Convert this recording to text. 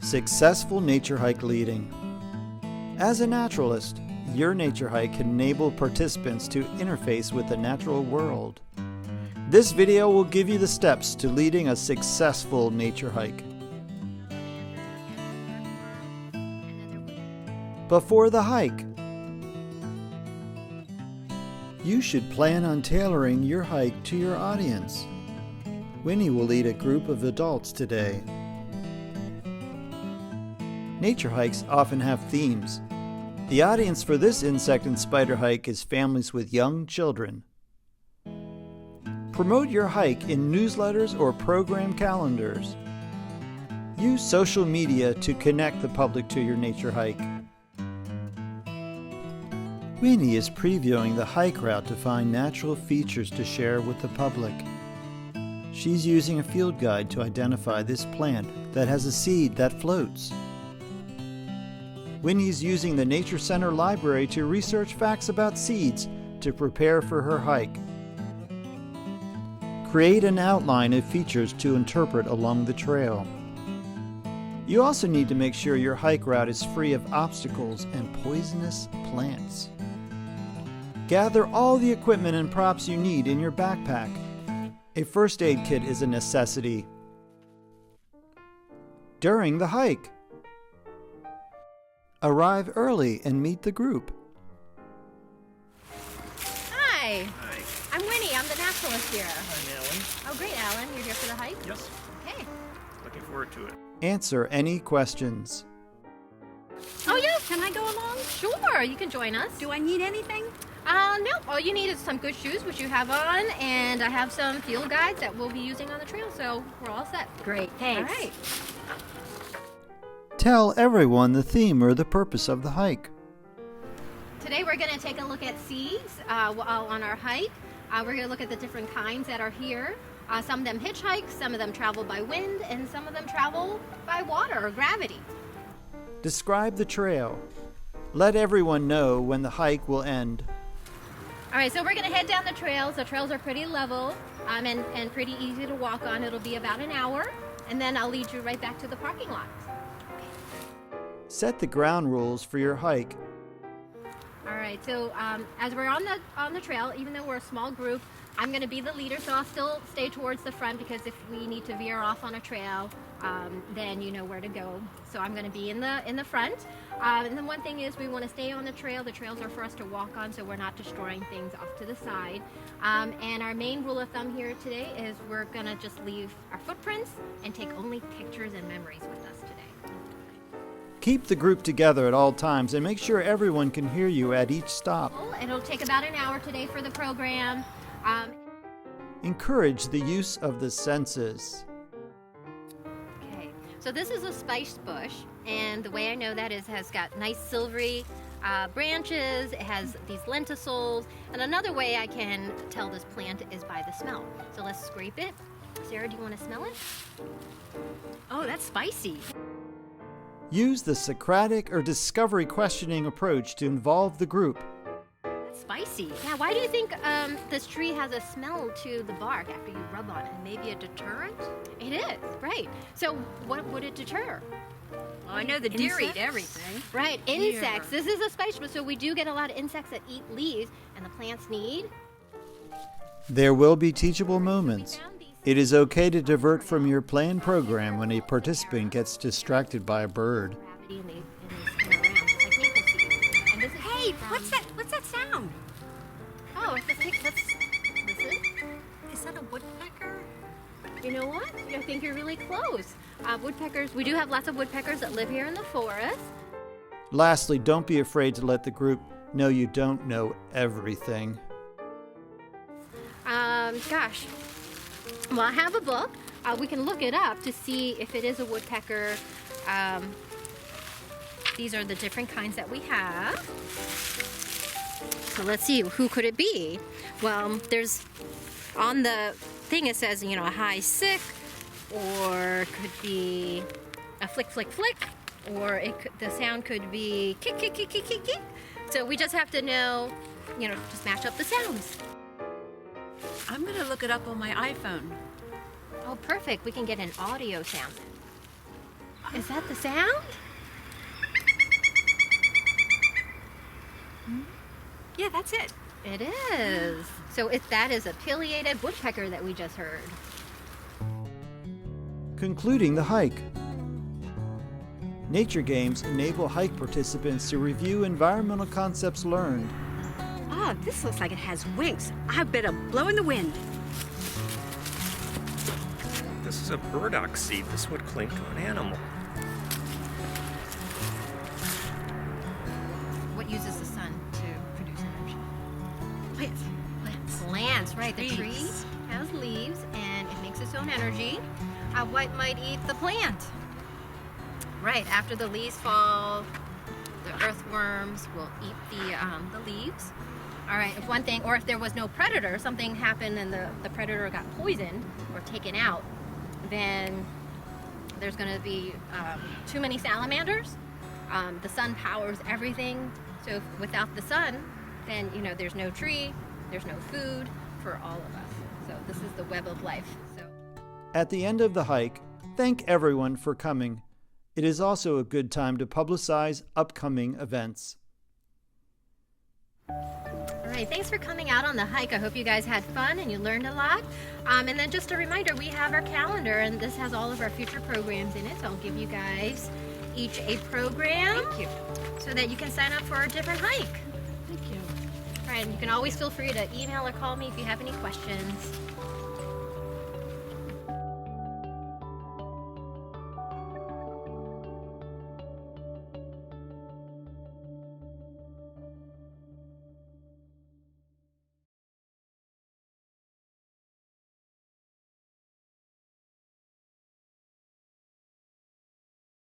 Successful nature hike leading. As a naturalist, your nature hike can enable participants to interface with the natural world. This video will give you the steps to leading a successful nature hike. Before the hike, you should plan on tailoring your hike to your audience. Winnie will lead a group of adults today. Nature hikes often have themes. The audience for this insect and spider hike is families with young children. Promote your hike in newsletters or program calendars. Use social media to connect the public to your nature hike. Winnie is previewing the hike route to find natural features to share with the public. She's using a field guide to identify this plant that has a seed that floats. Winnie's using the Nature Center library to research facts about seeds to prepare for her hike. Create an outline of features to interpret along the trail. You also need to make sure your hike route is free of obstacles and poisonous plants. Gather all the equipment and props you need in your backpack. A first aid kit is a necessity. During the hike, arrive early and meet the group. Hi. Hi. I'm Winnie. I'm the naturalist here. I'm Alan. Oh, great, Alan. You're here for the hike? Yes. Okay. Looking forward to it. Answer any questions. Oh, yeah. Can I go along? Sure. You can join us. Do I need anything? No. All you need is some good shoes, which you have on, and I have some field guides that we'll be using on the trail, so we're all set. Great, thanks. All right. Tell everyone the theme or the purpose of the hike. Today we're going to take a look at seeds while on our hike. We're going to look at the different kinds that are here. Some of them hitchhike, some of them travel by wind, and some of them travel by water or gravity. Describe the trail. Let everyone know when the hike will end. All right, so we're going to head down the trails. The trails are pretty level and pretty easy to walk on. It'll be about an hour, and then I'll lead you right back to the parking lot. Set the ground rules for your hike. All right, so as we're on the trail, even though we're a small group, I'm going to be the leader, so I'll still stay towards the front because if we need to veer off on a trail, then you know where to go. So I'm going to be in the front. And then one thing is we want to stay on the trail. The trails are for us to walk on, so we're not destroying things off to the side. And our main rule of thumb here today is we're going to just leave our footprints and take only pictures and memories with us today. Keep the group together at all times and make sure everyone can hear you at each stop. It'll take about an hour today for the program. Encourage the use of the senses. Okay, so this is a spice bush, and the way I know that is it has got nice silvery branches, it has these lenticels, and another way I can tell this plant is by the smell. So let's scrape it. Sarah, do you want to smell it? Oh, that's spicy. Use the Socratic or discovery questioning approach to involve the group. That's spicy. Yeah, why do you think this tree has a smell to the bark after you rub on it? Maybe a deterrent? It is, right. So what would it deter? Well, I know the deer eat everything. Right, insects. This is a spice bush, so we do get a lot of insects that eat leaves, and the plants need. There will be teachable moments. It is okay to divert from your planned program when a participant gets distracted by a bird. Hey, what's that sound? Oh, let's listen. Is that a woodpecker? You know what? I think you're really close. Woodpeckers, we do have lots of woodpeckers that live here in the forest. Lastly, don't be afraid to let the group know you don't know everything. Gosh. Well, I have a book. We can look it up to see if it is a woodpecker. These are the different kinds that we have. So let's see, who could it be? Well, there's on the thing it says, a high sick, or could be a flick, flick, flick, or the sound could be kick, kick, kick, kick, kick, kick. So we just have to know, just match up the sounds. I'm going to look it up on my iPhone. Oh, perfect. We can get an audio sound then. Is that the sound? Yeah, that's it. It is. So that is a pileated woodpecker that we just heard. Concluding the hike. Nature games enable hike participants to review environmental concepts learned. Oh, this looks like it has wings. I better blow in the wind. This is a burdock seed. This would cling to an animal. What uses the sun to produce energy? Plants. Plants, right. The tree Trees. has leaves and it makes its own energy. What might eat the plant? Right, after the leaves fall, the earthworms will eat the leaves. All right, if one thing, or if there was no predator, something happened and the predator got poisoned or taken out, then there's going to be too many salamanders. The sun powers everything, so without the sun, then there's no tree, there's no food for all of us. So this is the web of life. So At the end of the hike, thank everyone for coming. It is also a good time to publicize upcoming events. all right, thanks for coming out on the hike. I hope you guys had fun and you learned a lot. And then just a reminder, we have our calendar and this has all of our future programs in it. So I'll give you guys each a program. Thank you. So that you can sign up for a different hike. Thank you. All right, and you can always feel free to email or call me if you have any questions.